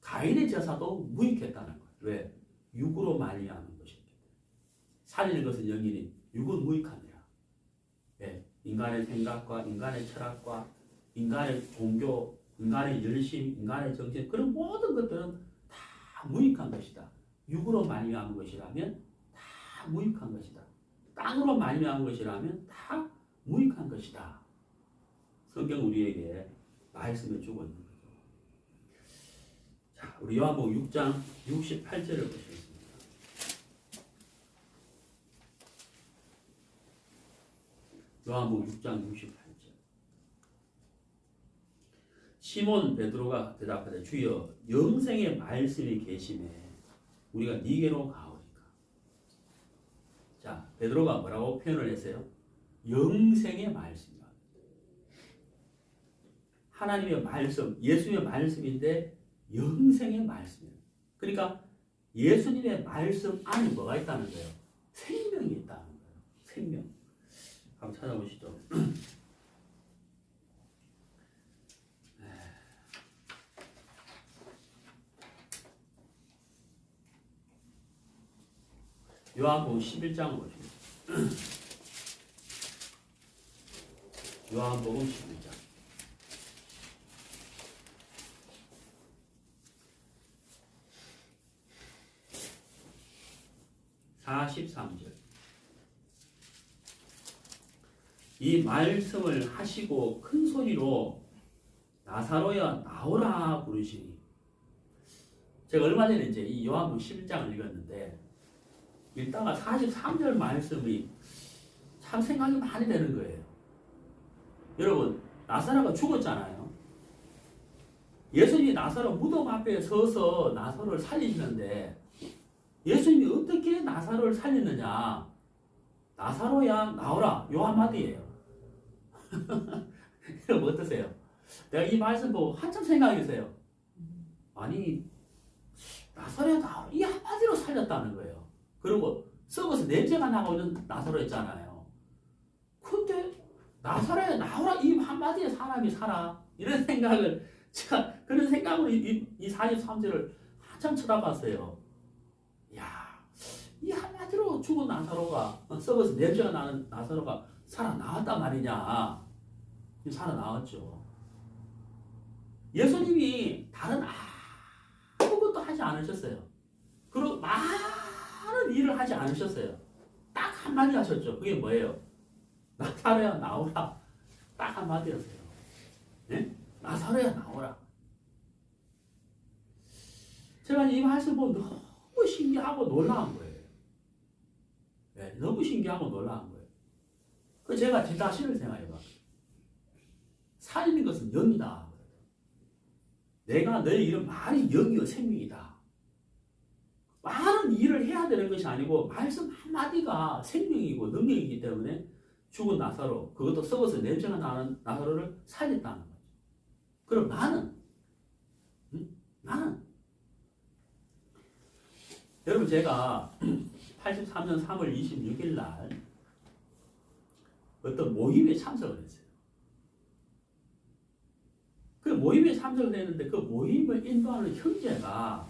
Speaker 1: 가인의 제사도 무익했다는 거예요. 왜? 육으로 말미암은 것이기 때문에. 살리는 것은 영이니 육은 무익하니라. 인간의 생각과 인간의 철학과 인간의 종교, 인간의 열심, 인간의 정신 그런 모든 것들은 다 무익한 것이다. 육으로 말미암은 것이라면 다 무익한 것이다. 땅으로 말미암은 것이라면 다 무익한 것이다. 성경 우리에게 말씀을 주고 있는 거죠. 자, 우리 요한복음 6장 68절을 보시겠습니다. 요한복음 6장 68절. 시몬 베드로가 대답하되 주여 영생의 말씀이 계시매 우리가 네게로 가오리까. 자, 베드로가 뭐라고 표현을 했어요? 영생의 말씀이다. 하나님의 말씀, 예수님의 말씀인데 영생의 말씀이에요. 그러니까 예수님의 말씀 안에 뭐가 있다는 거예요? 생명이 있다는 거예요. 생명. 한번 찾아보시죠. 요한복음 11장을 보시겠습니다. 요한복음 11장. 43절. 이 말씀을 하시고 큰 소리로 나사로야 나오라 부르시니. 제가 얼마 전에 이제 이 요한복음 11장을 읽었는데 읽다가 43절 말씀이 참 생각이 많이 되는 거예요. 여러분, 나사로가 죽었잖아요. 예수님이 나사로 무덤 앞에 서서 나사로를 살리시는데 예수님이 어떻게 나사로를 살렸느냐? 나사로야 나오라, 요 한마디예요. 여러분 어떠세요? 내가 이 말씀 보고 한참 생각했어요. 아니, 나사로야 나오라, 이 한마디로 살렸다는 거예요. 그리고 썩어서 냄새가 나고 있는 나사로였잖아요. 근데 나사로야 나오라, 이 한마디에 사람이 살아. 이런 생각을, 제가 그런 생각으로 이 43절을 한참 쳐다봤어요. 야, 이 한마디로 죽은 나사로가, 썩어서 냄새가 나는 나사로가 살아나왔단 말이냐. 살아나왔죠. 예수님이 다른 아무것도 하지 않으셨어요. 그리고 많은 일을 하지 않으셨어요. 딱 한마디 하셨죠. 그게 뭐예요? 나사로야 나오라. 딱 한마디였어요. 네? 나사로야 나오라. 제가 이 말씀 보고 너무 신기하고 놀라운 거예요. 네, 너무 신기하고 놀라운 거예요. 그 제가 제 자신을 생각해봐. 살리는 것은 영이다. 내가 너의 이런 말이 영이요 생명이다. 많은 일을 해야 되는 것이 아니고 말씀 한마디가 생명이고 능력이기 때문에 죽은 나사로, 그것도 썩어서 냄새가 나는 나사로를 살렸다는 거죠. 그럼 나는 여러분, 제가 83년 3월 26일 날 어떤 모임에 참석을 했어요. 그 모임에 참석을 했는데 그 모임을 인도하는 형제가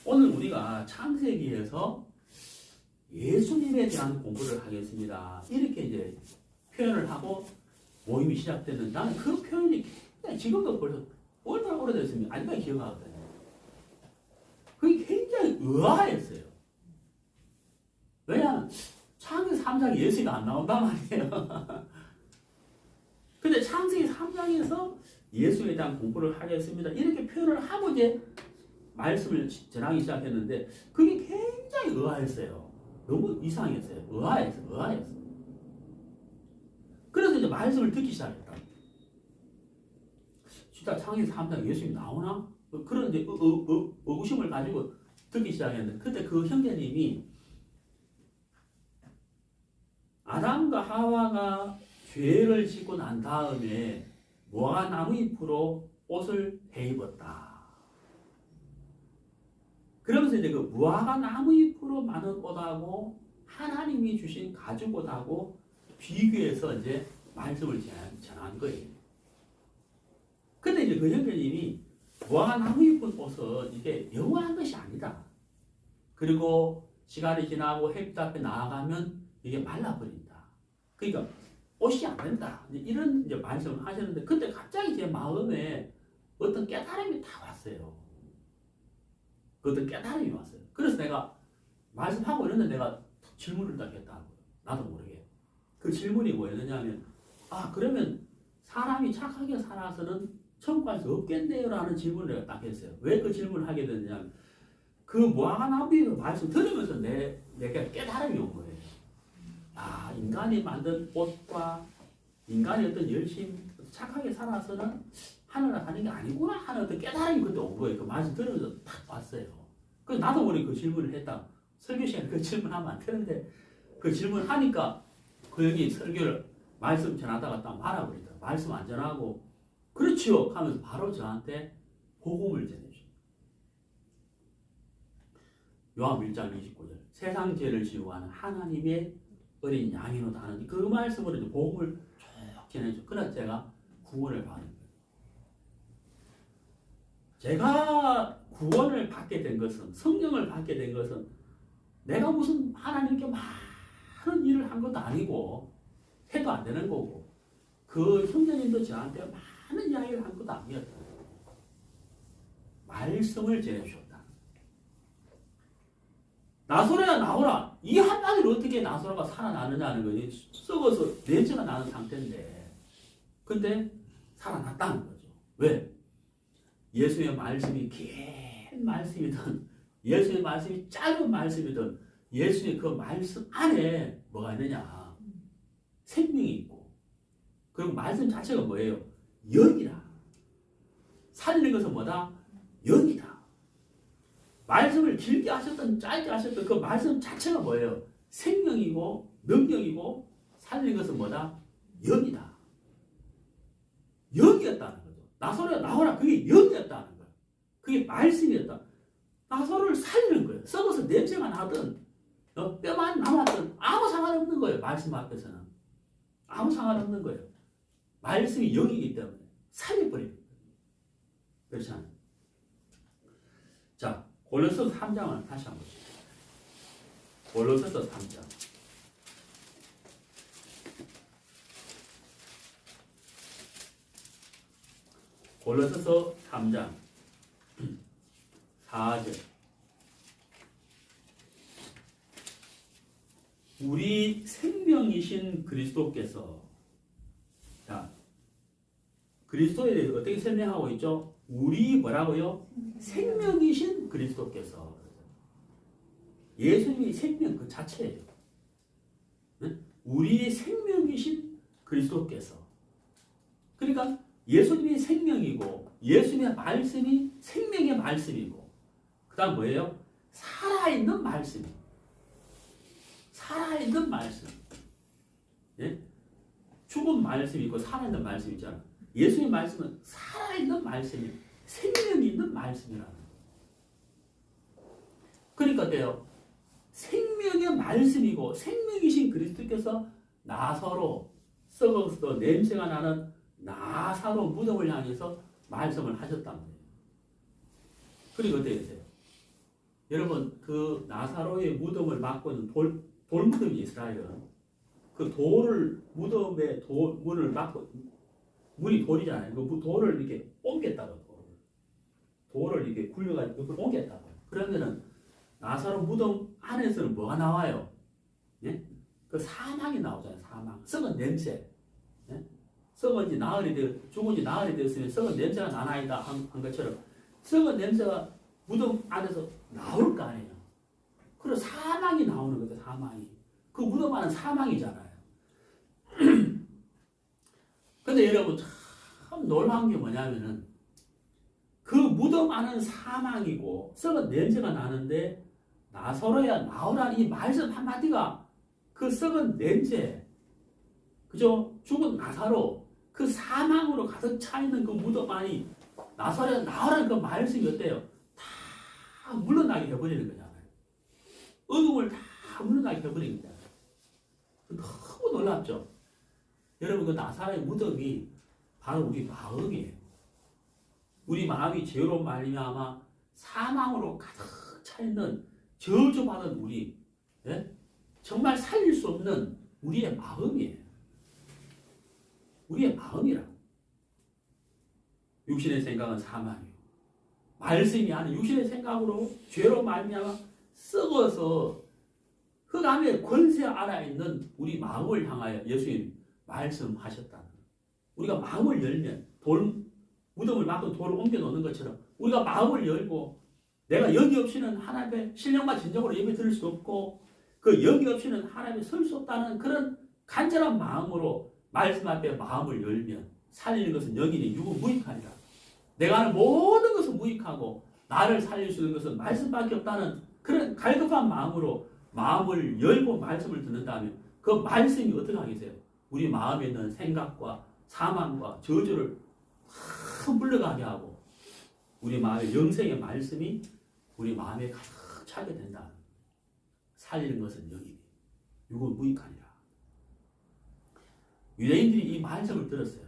Speaker 1: 오늘 우리가 창세기에서 예수님에 대한 공부를 하겠습니다. 이렇게 이제 표현을 하고 모임이 시작됐는데 나는 그 표현이 굉장히 지금도 벌써 얼마나 오래됐습니다. 아직까지 기억하거든요. 그게 굉장히 의아했어요. 왜냐하면 창세기 3장에 예수가 안 나온단 말이에요. 근데 창세기 3장에서 예수에 대한 공부를 하겠습니다. 이렇게 표현을 하고 이제 말씀을 전하기 시작했는데 그게 굉장히 의아했어요. 너무 이상했어요. 의아했어. 그래서 이제 말씀을 듣기 시작했다. 진짜 창세기 3장 예수님이 나오나? 그런 이제 의구심을 가지고 듣기 시작했는데 그때 그 형제님이 아담과 하와가 죄를 짓고 난 다음에 무화과 나무 잎으로 옷을 헤입었다. 그러면서 이제 그 무화과 나무 잎으로 만든 옷하고 하나님이 주신 가죽 옷하고 비교해서 이제 말씀을 전한 거예요. 근데 이제 그 형제님이 무화과 나무 잎은 옷은 이게 영원한 것이 아니다. 그리고 시간이 지나고 햇빛 앞에 나아가면 이게 말라버린다. 그러니까 옷이 안 된다. 이런 이제 말씀을 하셨는데 그때 갑자기 제 마음에 어떤 깨달음이 다 왔어요. 어떤 깨달음이 왔어요. 그래서 내가 말씀하고 있는데 내가 질문을 딱 했다고요. 나도 모르게. 그 질문이 뭐였냐면 그러면 사람이 착하게 살아서는 천국 갈 수 없겠네요 라는 질문을 내가 딱 했어요. 왜 그 질문을 하게 됐냐면 그 무화과 나무의 말씀 들으면서 내게 깨달음이 온 거예요. 인간이 만든 옷과 인간이 어떤 열심히 착하게 살아서는 하늘나라 가는 게 아니구나 하는 어떤 깨달음이 그때 온 거예요. 그 말씀 들으면서 딱 왔어요. 그래서 나도 모르게 그 질문을 했다. 설교 시간에 그 질문하면 안 되는데 그 질문을 하니까 그 여기 설교를 말씀 전하다가 딱 말아버리더라. 말씀 안 전하고 그렇지요 하면서 바로 저한테 복음을 전해주셨어요. 요한복음 1장 29절 세상 죄를 지우고 하는 하나님의 어린 양이로다 하는 그 말씀으로 이제 복음을 쭉 전해줘. 그래서 제가 구원을 받은 거예요. 제가 구원을 받게 된 것은, 성령을 받게 된 것은 내가 무슨 하나님께 많은 일을 한 것도 아니고 해도 안 되는 거고 그 형제님도 저한테 많은 이야기를 한 것도 아니었다. 말씀을 전해주셨다. 나서로야 나오라. 이 한마디로 어떻게 나서로가 살아나느냐는 거지. 썩어서 냄새가 나는 상태인데. 근데 살아났다는 거죠. 왜? 예수의 말씀이 긴 말씀이든 예수의 말씀이 짧은 말씀이든 예수의 그 말씀 안에 뭐가 있느냐? 생명이 있고. 그리고 말씀 자체가 뭐예요? 영이다. 살리는 것은 뭐다? 영이다. 말씀을 길게 하셨든 짧게 하셨든 그 말씀 자체가 뭐예요? 생명이고 능력이고 살리는 것은 뭐다? 영이다. 영이었다는 거죠. 나서로야 나오라. 그게 영이었다는 거예요. 그게 말씀이었다. 나서로를 살리는 거예요. 썩어서 냄새가 나든 뼈만 남았든 아무 상관없는 거예요. 말씀 앞에서는. 아무 상관없는 거예요. 말씀이 영이기 때문에 살려버립니다. 그렇지 않아요? 자, 골로새서 3장을 다시 한번 보시죠. 골로새서 3장. 골로새서 3장 4절. 우리 생명이신 그리스도께서, 자, 그리스도에 대해서 어떻게 설명하고 있죠? 우리 뭐라고요? 생명이신 그리스도께서. 예수님이 생명 그 자체예요. 우리 생명이신 그리스도께서. 그러니까 예수님이 생명이고 예수님의 말씀이 생명의 말씀이고 그 다음 뭐예요? 살아있는 말씀이에요. 살아있는 말씀. 예? 죽은 말씀이 있고 살아있는 말씀이 있잖아. 예수의 말씀은 살아있는 말씀이에요. 생명이 있는 말씀이라는 거예요. 그러니까 어때요? 생명의 말씀이고 생명이신 그리스도께서 나사로 썩어서 냄새가 나는 나사로 무덤을 향해서 말씀을 하셨단 말이에요. 그리고 어떻게 되세요? 여러분 그 나사로의 무덤을 막고 있는 돌무덤이 있어요. 그 돌을 무덤에 문을 막고 문이 돌이잖아요. 그 돌을 이렇게 옮겼다고 돌을 이렇게 굴려가지고 그걸 옮겼다고. 그러면은 나사로 무덤 안에서는 뭐가 나와요? 예? 그 사망이 나오잖아요. 사망. 썩은 냄새. 예? 썩은 지 나흘이 죽은 지 나흘이 되었으면 썩은 냄새가 나나이다 한 것처럼 썩은 냄새가 무덤 안에서 나올 거 아니에요. 그리고 사망이 나오는 거죠. 사망이. 그 무덤 안은 사망이잖아요. 근데 여러분 참 놀라운 게 뭐냐면은 그 무덤 안은 사망이고 썩은 냄새가 나는데 나서로야 나오라는 이 말씀 한마디가 그 썩은 냄새, 그죠? 죽은 나사로 그 사망으로 가득 차 있는 그 무덤 안이 나서로야 나오라는 그 말씀이 어때요? 다 물러나게 해버리는 거잖아요. 어둠을 다 물러나게 해버리는 거잖아요. 너무 놀랍죠? 여러분 그 나사로의 무덤이 바로 우리 마음이에요. 우리 마음이 죄로 말미암아 사망으로 가득 차 있는 저주받은 우리, 예? 정말 살릴 수 없는 우리의 마음이에요. 우리의 마음이라고. 육신의 생각은 사망이에요. 말씀이 아닌 육신의 생각으로 죄로 말미암아 썩어서 흑암의 권세 아래 있는 우리 마음을 향하여 예수님 말씀하셨다. 우리가 마음을 열면 무덤을 막고 돌을 옮겨 놓는 것처럼 우리가 마음을 열고 내가 영이 없이는 하나님의 신령과 진정으로 예배 드릴 수 없고 그 영이 없이는 하나님에 설 수 없다는 그런 간절한 마음으로 말씀 앞에 마음을 열면 살리는 것은 영이니 육은 무익하니라. 내가 하는 모든 것은 무익하고 나를 살릴 수 있는 것은 말씀밖에 없다는 그런 갈급한 마음으로 마음을 열고 말씀을 듣는다면 그 말씀이 어떻게 하겠어요? 우리 마음에 있는 생각과 사망과 저주를 확 물러가게 하고 우리 마음의 영생의 말씀이 우리 마음에 가득 차게 된다. 살리는 것은 영이니 육은 무익하니라. 유대인들이 이 말씀을 들었어요.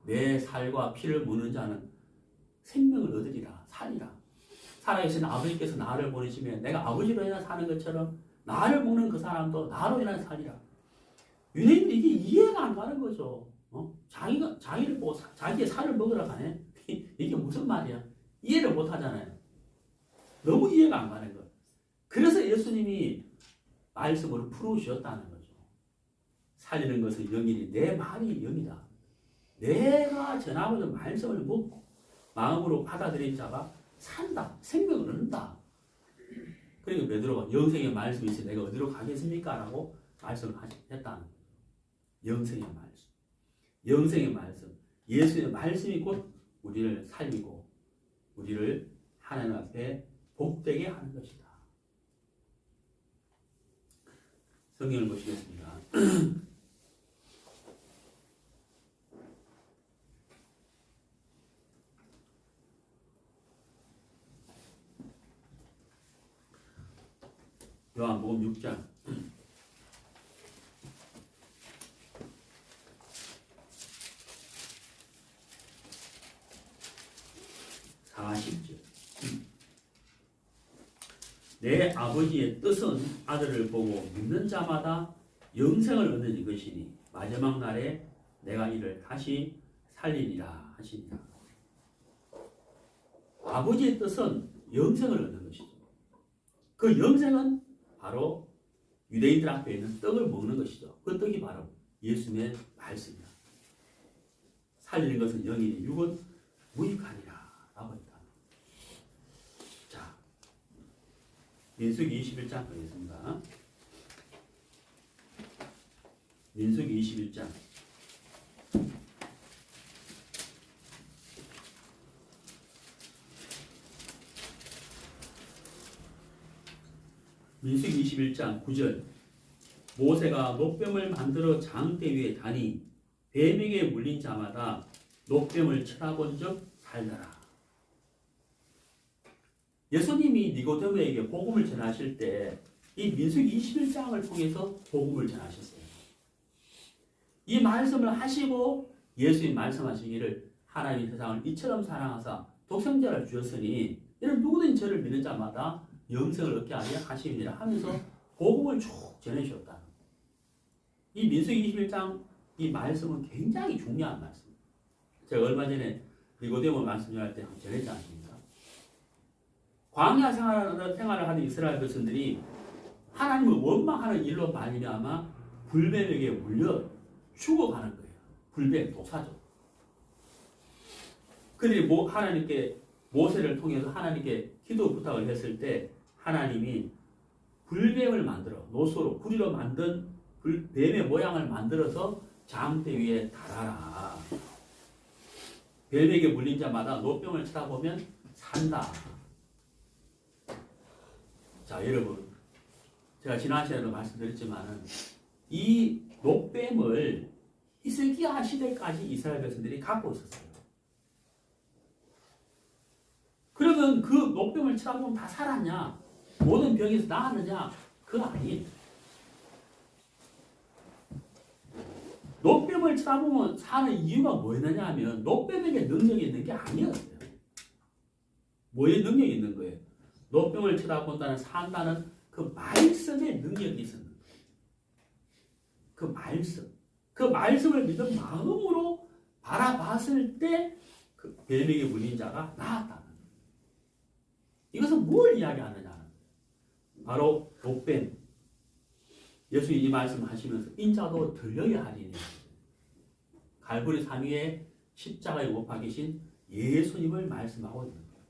Speaker 1: 내 살과 피를 먹는 자는 생명을 얻으리라. 살리라. 살아계신 아버지께서 나를 보내시면 내가 아버지로 인해 사는 것처럼 나를 먹는 그 사람도 나로 인해 살리라. 유대인들이 이게 이해가 안 가는 거죠. 자기를 보고 자기의 살을 먹으러 가네? 이게 무슨 말이야? 이해를 못 하잖아요. 너무 이해가 안 가는 거. 그래서 예수님이 말씀으로 풀어주셨다는 거죠. 살리는 것은 영이니 내 말이 영이다. 내가 전하고 있는 말씀을 묻고 마음으로 받아들인 자가 산다. 생명을 얻는다. 그러니까 베드로가 영생의 말씀이 있어 내가 어디로 가겠습니까? 라고 말씀을 했다는 거죠. 영생의 말씀. 영생의 말씀. 예수의 말씀이 곧 우리를 살리고 우리를 하나님 앞에 복되게 하는 것이다. 성경을 보시겠습니다. 요한복음 6장 40절. 내 아버지의 뜻은 아들을 보고 믿는 자마다 영생을 얻는 이것이니 마지막 날에 내가 이를 다시 살리리라 하시니라. 아버지의 뜻은 영생을 얻는 것이죠. 그 영생은 바로 유대인들 앞에 있는 떡을 먹는 것이죠. 그 떡이 바로 예수님의 말씀이다. 살리는 것은 영이니 육은 무익하니라 라고 했다. 자, 민수기 21장 보겠습니다. 민수기 21장 민수기 21장 9절. 모세가 노뱀을 만들어 장대 위에 다니 뱀에게 물린 자마다 노뱀을 쳐다본 적 살더라. 예수님이 니고데모에게 복음을 전하실 때 이 민수기 21장을 통해서 복음을 전하셨어요. 이 말씀을 하시고 예수님 말씀하시기를 하나님이 세상을 이처럼 사랑하사 독생자를 주셨으니 이는 누구든지 저를 믿는 자마다 영생을 얻게 하려 하시리라 하면서 복음을 쭉 전해주셨다. 이 민수기 21장 이 말씀은 굉장히 중요한 말씀. 제가 얼마 전에 니고데모 말씀 전할 때 전했지 않습니까? 광야 생활을 하는 이스라엘 백성들이 하나님을 원망하는 일로 말미암아 불뱀에게 물려 죽어가는 거예요. 불뱀 독사죠. 그들이 하나님께 모세를 통해서 하나님께 기도 부탁을 했을 때 하나님이 불뱀을 만들어 노소로 구리로 만든 뱀의 모양을 만들어서 장대 위에 달아라. 뱀에게 물린 자마다 노뱀을 쳐다보면 산다. 자, 여러분, 제가 지난 시간에도 말씀드렸지만은 이 노뱀을 히스기야 시대까지 이스라엘 백성들이 갖고 있었어요. 그러면 그 노뱀을 쳐다보면 다 살았냐? 모든 병에서 나았느냐? 그거 아니에요. 노뱀을 쳐다보면 사는 이유가 뭐였느냐 하면 노뱀에게 능력이 있는 게 아니었어요. 뭐에 능력이 있는 거예요? 노뱀을 쳐다본다는 산다는 그 말씀에 능력이 있었는 거예요. 그 말씀. 그 말씀을 믿은 마음으로 바라봤을 때 그 뱀에게 물린 자가 나았다는 거예요. 이것은 뭘 이야기하느냐? 바로 노뱀. 예수님이 이 말씀 하시면서 인자도 들려야 하리니 갈보리 산 위에 십자가에 못 박이신 예수님을 말씀하고 있는 거예요.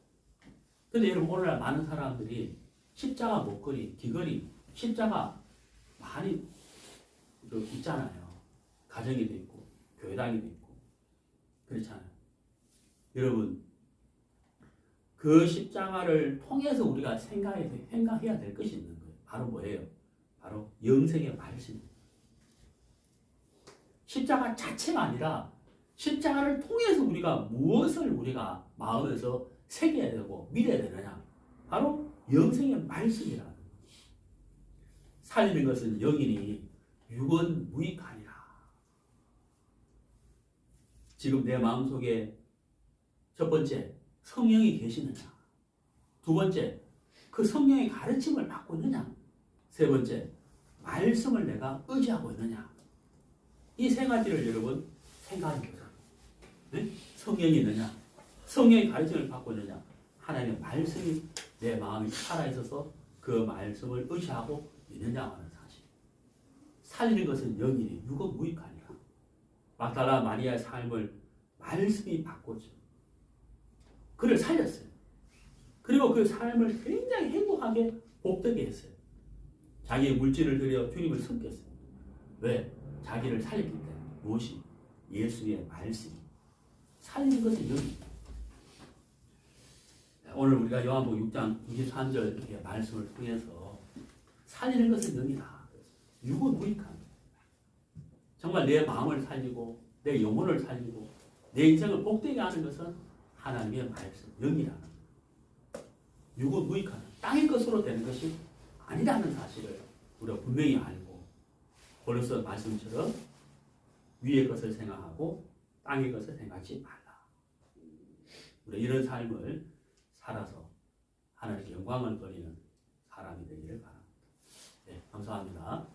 Speaker 1: 그런데 여러분 오늘날 많은 사람들이 십자가 목걸이, 귀걸이, 십자가 많이 있잖아요. 가정에도 있고 교회당에도 있고 그렇잖아요. 여러분 그 십자가를 통해서 우리가 생각해야 될 것이 있는 거예요. 바로 뭐예요? 바로 영생의 말씀입니다. 십자가 자체가 아니라 십자가를 통해서 우리가 무엇을 우리가 마음에서 새겨야 되고 믿어야 되느냐? 바로 영생의 말씀이라는 거예요. 살리는 것은 영이니 육은 무익하니라. 지금 내 마음속에 첫 번째 성령이 계시느냐? 두 번째 그 성령의 가르침을 받고 있느냐? 세 번째, 말씀을 내가 의지하고 있느냐? 이 세 가지를 여러분 생각해 보세요. 네? 성령이 있느냐? 성령의 가르침을 받고 있느냐? 하나님의 말씀이 내 마음에 살아있어서 그 말씀을 의지하고 믿느냐 하는 사실. 살리는 것은 영이니 유고무익하니라. 막달라 마리아의 삶을 말씀이 바꿨죠. 그를 살렸어요. 그리고 그 삶을 굉장히 행복하게 복되게 했어요. 자기의 물질을 들여 주님을 섬겼어요. 왜? 자기를 살렸기 때문에. 무엇이? 예수의 말씀이. 살리는 것은 영이. 오늘 우리가 요한복음 6장 93절 이렇게 말씀을 통해서 살리는 것은 영이다. 유고무익한. 정말 내 마음을 살리고 내 영혼을 살리고 내 인생을 복되게 하는 것은 하나님의 말씀, 영이라는 것. 유고무익한. 땅의 것으로 되는 것이 아니라는 사실을 우리가 분명히 알고 고린도서 말씀처럼 위의 것을 생각하고 땅의 것을 생각하지 말라. 우리 이런 삶을 살아서 하나님께 영광을 돌리는 사람이 되기를 바랍니다. 네, 감사합니다.